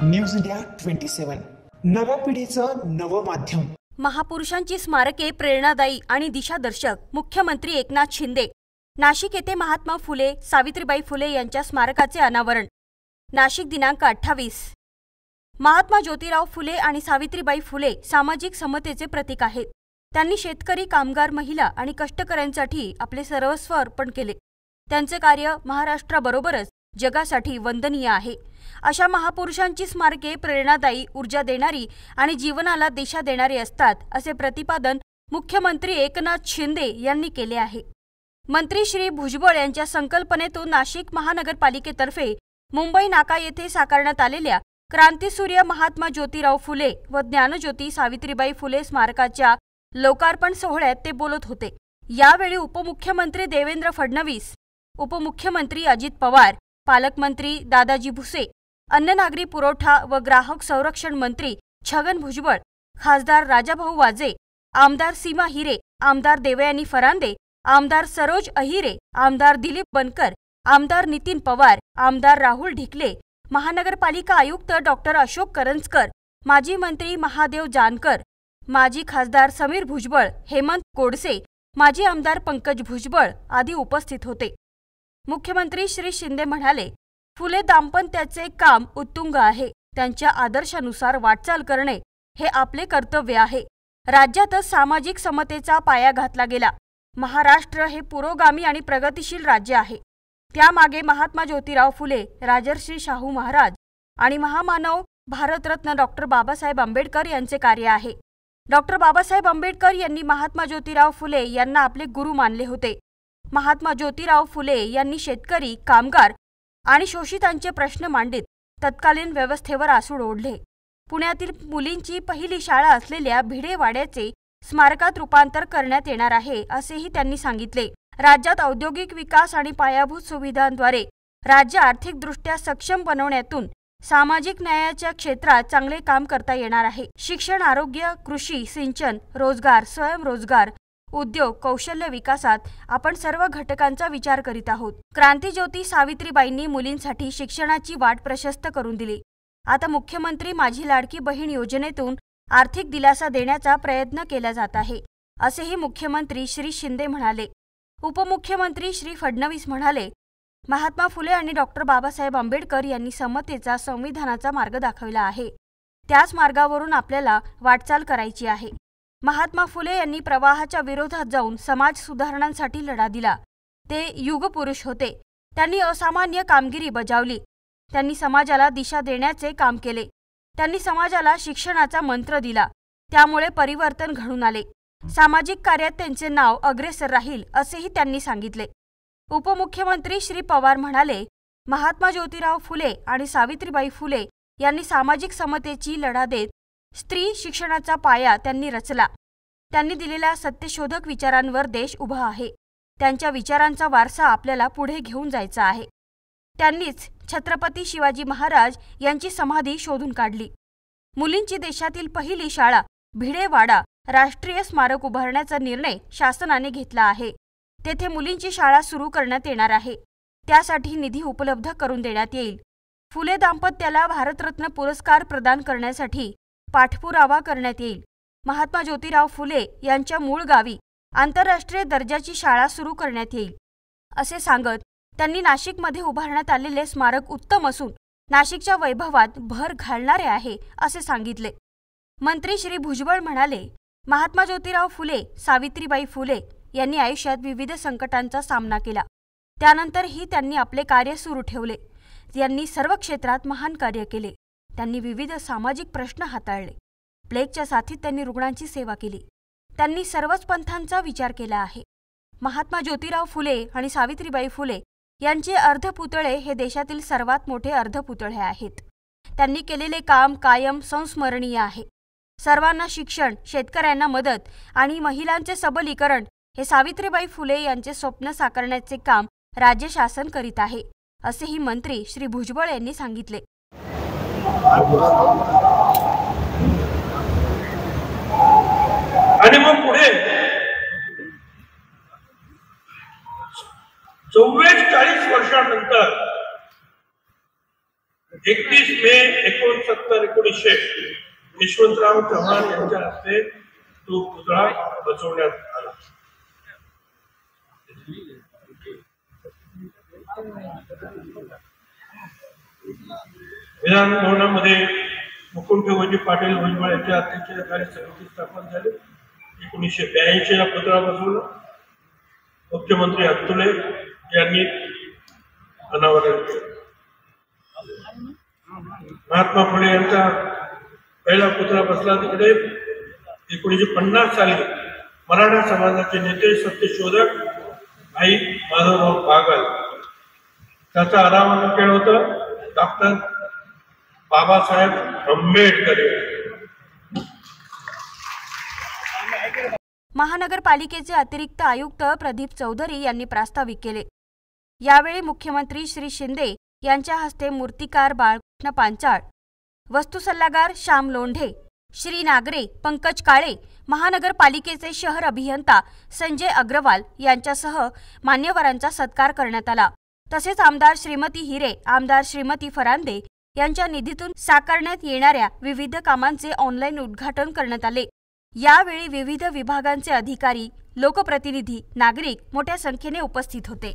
News India 27 नव्या पिढीचं नवं माध्यम। महापुरुषांची स्मारके प्रेरणादायी आणि दिशादर्शक। मुख्यमंत्री एकनाथ शिंदे। नाशिक येथे महात्मा फुले सावित्रीबाई फुले यांच्या स्मारकाचे अनावरण। नाशिक दिनांक 28। महात्मा ज्योतिराव फुले आणि सावित्रीबाई फुले सामाजिक समतेचे प्रतीक आहेत। त्यांनी शेतकरी, कामगार, महिला आणि कष्टकऱ्यांसाठी आपले सर्वस्व अर्पण केले। त्यांचे कार्य महाराष्ट्राबरोबरच जगासाठी वंदनीय आहे। अशा महापुरुषांची स्मारके प्रेरणादायी, ऊर्जा देणारी आणि जीवनाला दिशा देणारी असतात, असे प्रतिपादन मुख्यमंत्री एकनाथ शिंदे यांनी केले आहे। मंत्री श्री भुजबळ यांच्या संकल्पनेतून नाशिक महानगरपालिकेतर्फे मुंबई नाका येथे साकारण्यात आलेल्या क्रांतीसूर्य महात्मा ज्योतिराव फुले व ज्ञानज्योती सावित्रीबाई फुले स्मारकाच्या लोकार्पण सोहळ्यात ते बोलत होते। यावेळी उपमुख्यमंत्री देवेंद्र फडणवीस, उपमुख्यमंत्री अजित पवार, पालकमंत्री दादाजी भुसे, अन्न नागरी पुरवठा व ग्राहक संरक्षण मंत्री छगन भुजबळ, खासदार राजाभाऊ वाजे, आमदार सीमा हिरे, आमदार देवयानी फरांदे, आमदार सरोज अहिरे, आमदार दिलीप बनकर, आमदार नितीन पवार, आमदार राहुल ढिकले, महानगरपालिका आयुक्त डॉक्टर अशोक करंजकर, माजी मंत्री महादेव जानकर, माजी खासदार समीर भुजबळ, हेमंत गोडसे, माजी आमदार पंकज भुजबळ आदी उपस्थित होते। मुख्यमंत्री श्री शिंदे म्हणाले, फुले दाम्पत्याचे काम उत्तुंग आहे। त्यांच्या आदर्शानुसार वाटचाल करणे हे आपले कर्तव्य आहे। राज्यातच सामाजिक समतेचा पाया घातला गेला। महाराष्ट्र हे पुरोगामी आणि प्रगतिशील राज्य आहे। त्यामागे महात्मा ज्योतिराव फुले, राजर्षी शाहू महाराज आणि महामानव भारतरत्न डॉक्टर बाबासाहेब आंबेडकर यांचे कार्य आहे। डॉक्टर बाबासाहेब आंबेडकर यांनी महात्मा ज्योतिराव फुले यांना आपले गुरु मानले होते। महात्मा ज्योतिराव फुले यांनी शेतकरी, कामगार आणि शोषितांचे प्रश्न मांडित तत्कालीन व्यवस्थेवर आसूड ओढले। पुण्यातील मुलींची पहिली शाळा असलेल्या भिडेवाड्याचे स्मारकात रूपांतर करण्यात येणार आहे, असेही त्यांनी सांगितले। राज्यात औद्योगिक विकास आणि पायाभूत सुविधांद्वारे राज्य आर्थिकदृष्ट्या सक्षम बनवण्यातून सामाजिक न्यायाच्या क्षेत्रात चांगले काम करता येणार आहे। शिक्षण, आरोग्य, कृषी, सिंचन, रोजगार, स्वयंरोजगार, उद्योग, कौशल्य विकासात आपण सर्व घटकांचा विचार करीत आहोत। क्रांतीज्योती सावित्रीबाईंनी मुलींसाठी शिक्षणाची वाट प्रशस्त करून दिली। आता मुख्यमंत्री माझी लाडकी बहीण योजनेतून आर्थिक दिलासा देण्याचा प्रयत्न केला जात आहे, असेही मुख्यमंत्री श्री शिंदे म्हणाले। उपमुख्यमंत्री श्री फडणवीस म्हणाले, महात्मा फुले आणि डॉक्टर बाबासाहेब आंबेडकर यांनी समतेचा, संविधानाचा मार्ग दाखविला आहे। त्याच मार्गावरून आपल्याला वाटचाल करायची आहे। महात्मा फुले यांनी प्रवाहाच्या विरोधात जाऊन समाज सुधारणांसाठी लढा दिला। ते युगपुरुष होते। त्यांनी असामान्य कामगिरी बजावली। त्यांनी समाजाला दिशा देण्याचे काम केले। त्यांनी समाजाला शिक्षणाचा मंत्र दिला। त्यामुळे परिवर्तन घडून आले। सामाजिक कार्यात त्यांचे नाव अग्रेसर राहील, असेही त्यांनी सांगितले। उपमुख्यमंत्री श्री पवार म्हणाले, महात्मा ज्योतिराव फुले आणि सावित्रीबाई फुले यांनी सामाजिक समतेची लढा देत स्त्री शिक्षणाचा पाया त्यांनी रचला। त्यांनी दिलेल्या सत्यशोधक विचारांवर देश उभा आहे। त्यांच्या विचारांचा वारसा आपल्याला पुढे घेऊन जायचा आहे। त्यांनीच छत्रपती शिवाजी महाराज यांची समाधी शोधून काढली। मुलींची देशातील पहिली शाळा भिडेवाडा राष्ट्रीय स्मारक उभारण्याचा निर्णय शासनाने घेतला आहे। तेथे मुलींची शाळा सुरू करण्यात येणार आहे। त्यासाठी निधी उपलब्ध करून देण्यात येईल। फुले दाम्पत्याला भारतरत्न पुरस्कार प्रदान करण्यासाठी पाठपुरावा करण्यात येईल। महात्मा ज्योतिराव फुले यांच्या मूळ गावी आंतरराष्ट्रीय दर्जाची शाळा सुरू करण्यात येईल, असे सांगत त्यांनी नाशिकमध्ये उभारण्यात आलेले स्मारक उत्तम असून नाशिकच्या वैभवात भर घालणारे आहे, असे सांगितले। मंत्री श्री भुजबळ म्हणाले, महात्मा ज्योतिराव फुले, सावित्रीबाई फुले यांनी आयुष्यात विविध संकटांचा सामना केला। त्यानंतरही त्यांनी आपले कार्य सुरू ठेवले। यांनी सर्व क्षेत्रात महान कार्य केले। त्यांनी विविध सामाजिक प्रश्न हाताळले। प्लेगच्या साथीत त्यांनी रुग्णांची सेवा केली। त्यांनी सर्वच पंथांचा विचार केला आहे। महात्मा ज्योतिराव फुले आणि सावित्रीबाई फुले यांचे अर्धपुतळे हे देशातील सर्वात मोठे अर्धपुतळे आहेत। त्यांनी केलेले काम कायम संस्मरणीय आहे। सर्वांना शिक्षण, शेतकऱ्यांना मदत आणि महिलांचे सबलीकरण हे सावित्रीबाई फुले यांचे स्वप्न साकारण्याचे काम राज्य शासन करीत आहे, असेही मंत्री श्री भुजबळ यांनी सांगितले। आणि मग पुढे 44 वर्षानंतर 31 मे 1969 यशवंतराव चव्हाण यांच्या हस्ते तो पुतळा बसवण्यात आला. विधान भवनामध्ये मुकुंद पाटील भुजबळ यांच्या अध्यक्षतेखाली समिती स्थापन झाली. 1982 ला पुतळा बसवला. मुख्यमंत्री अतुले यांनी अनावरण केले. महात्मा फुले यांचा पहिला पुतळा बसला तिकडे 1950 साली मराठा समाजाचे नेते सत्यशोधक भाई माधवराव बागल त्याचा अनावरण केलं होतं डॉक्टर बाबासाहेब आंबेडकर. महानगरपालिकेचे अतिरिक्त आयुक्त प्रदीप चौधरी यांनी प्रास्ताविक केले. यावेळी मुख्यमंत्री श्री शिंदे यांच्या हस्ते मूर्तिकार बाळकृष्ण पांचाळ, वस्तू सल्लागार श्याम लोंढे, श्री नागरे, पंकज काळे, महानगरपालिकेचे शहर अभियंता संजय अग्रवाल यांच्यासह मान्यवरांचा सत्कार करण्यात आला. तसेच आमदार श्रीमती हिरे, आमदार श्रीमती फरांदे यांच्या निधीतून साकारण्यात येणाऱ्या विविध कामांचे ऑनलाईन उद्घाटन करण्यात आले. यावेळी विविध विभागांचे अधिकारी, लोकप्रतिनिधी, नागरिक मोठ्या संख्येने उपस्थित होते.